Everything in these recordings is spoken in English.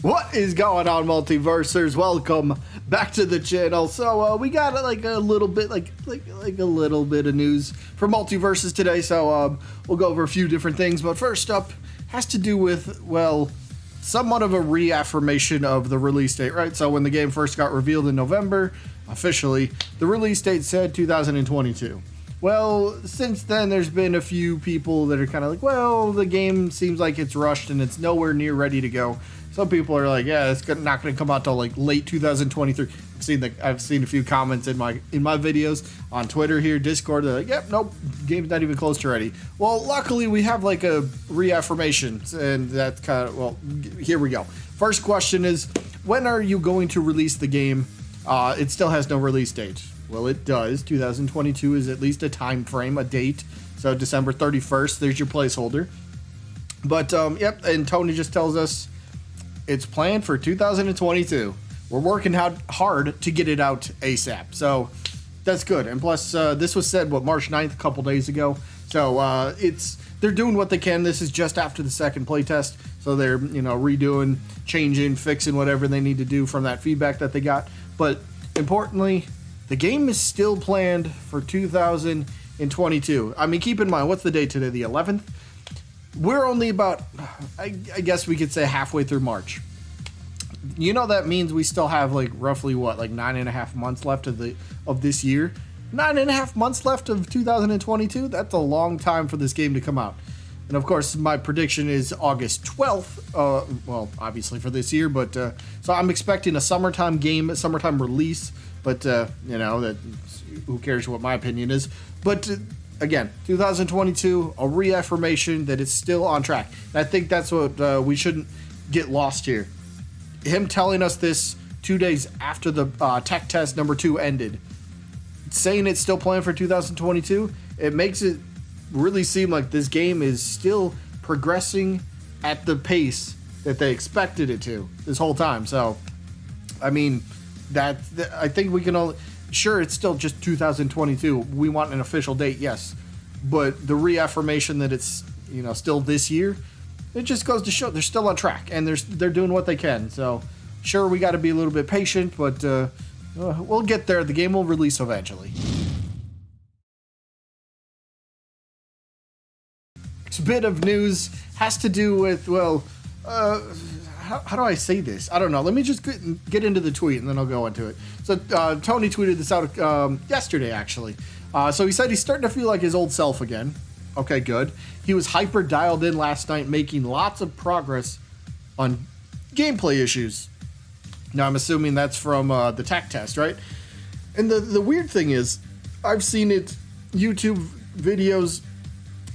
What is going on, Multiversers? Welcome back to the channel. So we got like a little bit a little bit of news for Multiversus today. So we'll go over a few different things, but first up has to do with, well, somewhat of a reaffirmation of the release date, right? So when the game first got revealed in November, officially, the release date said 2022. Well, since then, there's been a few people that are kind of like, well, the game seems like it's rushed and it's nowhere near ready to go. Some people are like, yeah, it's not going to come out till like late 2023. I've seen a few comments in my videos on Twitter here, Discord. They're like, yep, nope, game's not even close to ready. Well, luckily we have like a reaffirmation, and that's kind of, well, here we go. First question is, when are you going to release the game? It still has no release date. Well, it does. 2022 is at least a time frame, a date. So December 31st, there's your placeholder. But yep, and Tony just tells us it's planned for 2022. We're working hard to get it out ASAP. So that's good. And plus, this was said, March 9th, a couple days ago. So they're doing what they can. This is just after the second playtest. So they're, redoing, changing, fixing whatever they need to do from that feedback that they got. But importantly, the game is still planned for 2022. I mean, keep in mind, what's the date today? The 11th? We're only about, I guess we could say, halfway through March. That means we still have like roughly 9.5 months left of this year. 9.5 months left of 2022. That's a long time for this game to come out. And of course, my prediction is August 12th. Well, obviously for this year, but so I'm expecting a summertime game, a summertime release. But that who cares what my opinion is? But again, 2022, a reaffirmation that it's still on track. And I think that's what we shouldn't get lost here. Him telling us this 2 days after the tech test number 2 ended, saying it's still planned for 2022, it makes it really seem like this game is still progressing at the pace that they expected it to this whole time. So, I mean, I think we can only, sure, it's still just 2022. We want an official date, yes, but the reaffirmation that it's still this year, it just goes to show they're still on track and they're doing what they can. So, sure, we got to be a little bit patient, but we'll get there. The game will release eventually. Next bit of news has to do with, well, how do I say this? I don't know. Let me just get into the tweet and then I'll go into it. So Tony tweeted this out yesterday, actually. So he said he's starting to feel like his old self again. Okay, good. He was hyper dialed in last night, making lots of progress on gameplay issues. Now, I'm assuming that's from the tech test, right? And the weird thing is, I've seen it, YouTube videos,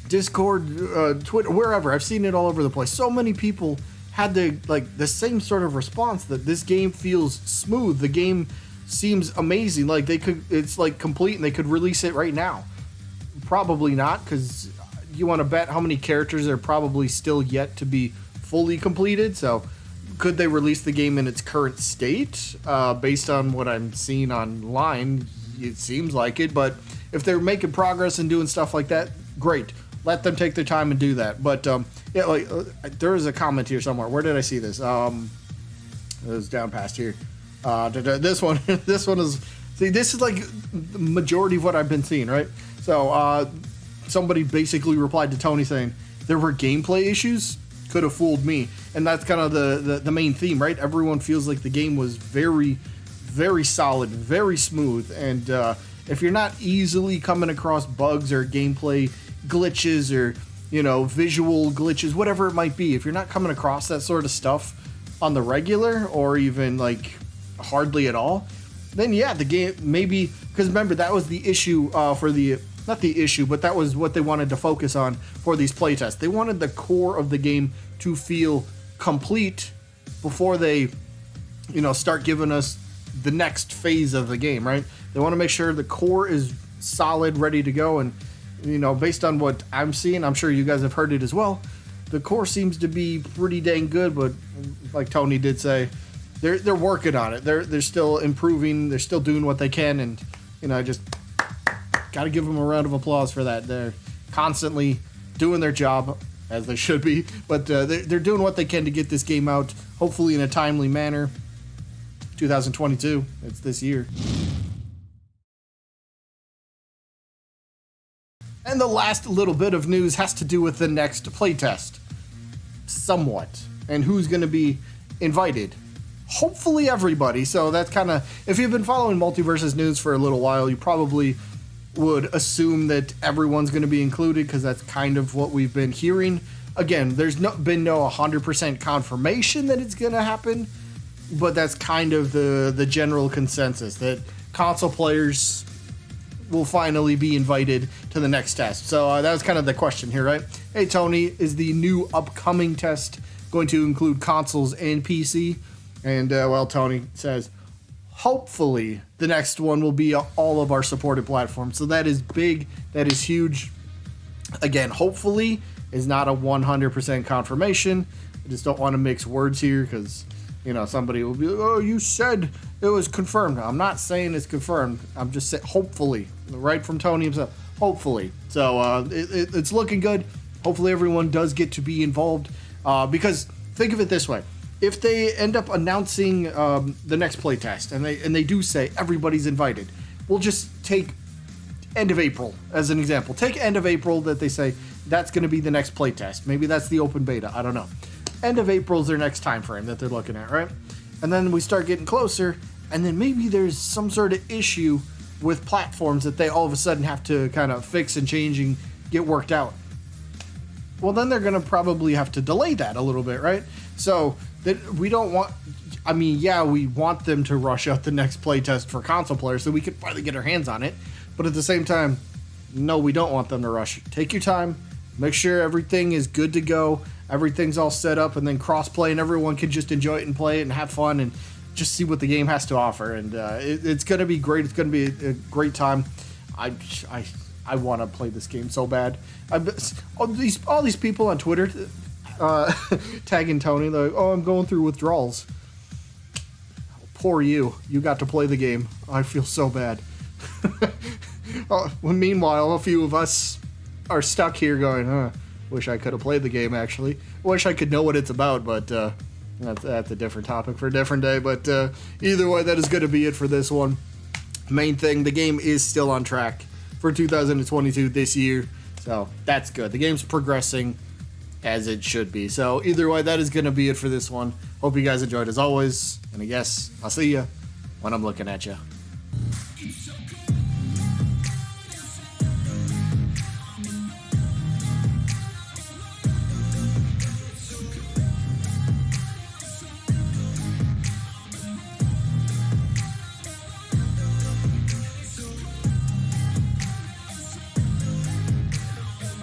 Discord, Twitter, wherever. I've seen it all over the place. So many people had the same sort of response, that this game feels smooth. The game seems amazing. Like it's like complete and they could release it right now. Probably not, because you want to bet how many characters are probably still yet to be fully completed. So could they release the game in its current state? Based on what I'm seeing online, it seems like it. But if they're making progress and doing stuff like that, great. Let them take their time and do that. But yeah, there is a comment here somewhere. Where did I see this? It was down past here. This one is. See, this is like the majority of what I've been seeing, right? So somebody basically replied to Tony saying there were gameplay issues. Could have fooled me, and that's kind of the main theme, right? Everyone feels like the game was very, very solid, very smooth, and if you're not easily coming across bugs or gameplay glitches or visual glitches, whatever it might be, if you're not coming across that sort of stuff on the regular or even like hardly at all, then yeah, the game maybe, because remember that was the issue not the issue, but that was what they wanted to focus on for these playtests. They wanted the core of the game to feel complete before they start giving us the next phase of the game, right? They want to make sure the core is solid, ready to go, and based on what I'm seeing, I'm sure you guys have heard it as well, the core seems to be pretty dang good, but like Tony did say, they're working on it. They're still improving, they're still doing what they can, and I just got to give them a round of applause for that. They're constantly doing their job, as they should be, but they're doing what they can to get this game out hopefully in a timely manner. 2022, it's this year. And the last little bit of news has to do with the next playtest. Somewhat. And who's going to be invited. Hopefully everybody. So that's kind of, if you've been following Multiversus news for a little while, you probably would assume that everyone's going to be included, because that's kind of what we've been hearing. Again, there's been no 100% confirmation that it's going to happen, but that's kind of the general consensus, that console players will finally be invited to the next test. So that was kind of the question here, right? Hey, Tony, is the new upcoming test going to include consoles and PC? And, well, Tony says, hopefully the next one will be all of our supported platforms. So that is big. That is huge. Again, hopefully is not a 100% confirmation. I just don't want to mix words here, because, you know, somebody will be like, oh, you said it was confirmed. I'm not saying it's confirmed. I'm just saying hopefully, right from Tony himself, hopefully. So it's looking good. Hopefully everyone does get to be involved, because think of it this way. If they end up announcing the next playtest, and they do say everybody's invited, we'll just take end of April as an example. Take end of April that they say that's going to be the next playtest. Maybe that's the open beta. I don't know. End of April is their next time frame that they're looking at, right? And then we start getting closer, and then maybe there's some sort of issue with platforms that they all of a sudden have to kind of fix and change and get worked out. Well, then they're going to probably have to delay that a little bit, right? So that we don't want, I mean, yeah, we want them to rush out the next playtest for console players so we can finally get our hands on it. But at the same time, no, we don't want them to rush. Take your time, make sure everything is good to go, everything's all set up, and then cross-play, and everyone can just enjoy it and play it and have fun and just see what the game has to offer. And it's going to be great. It's going to be a great time. I want to play this game so bad. All these people on Twitter tagging Tony, like, oh, I'm going through withdrawals. Poor you. You got to play the game. I feel so bad. Well, meanwhile, a few of us are stuck here going, wish I could have played the game, actually. Wish I could know what it's about, but that's a different topic for a different day. But either way, that is going to be it for this one. Main thing, the game is still on track for 2022 this year, so that's good. The game's progressing as it should be. So either way, that is going to be it for this one. Hope you guys enjoyed as always, and I guess I'll see you when I'm looking at you.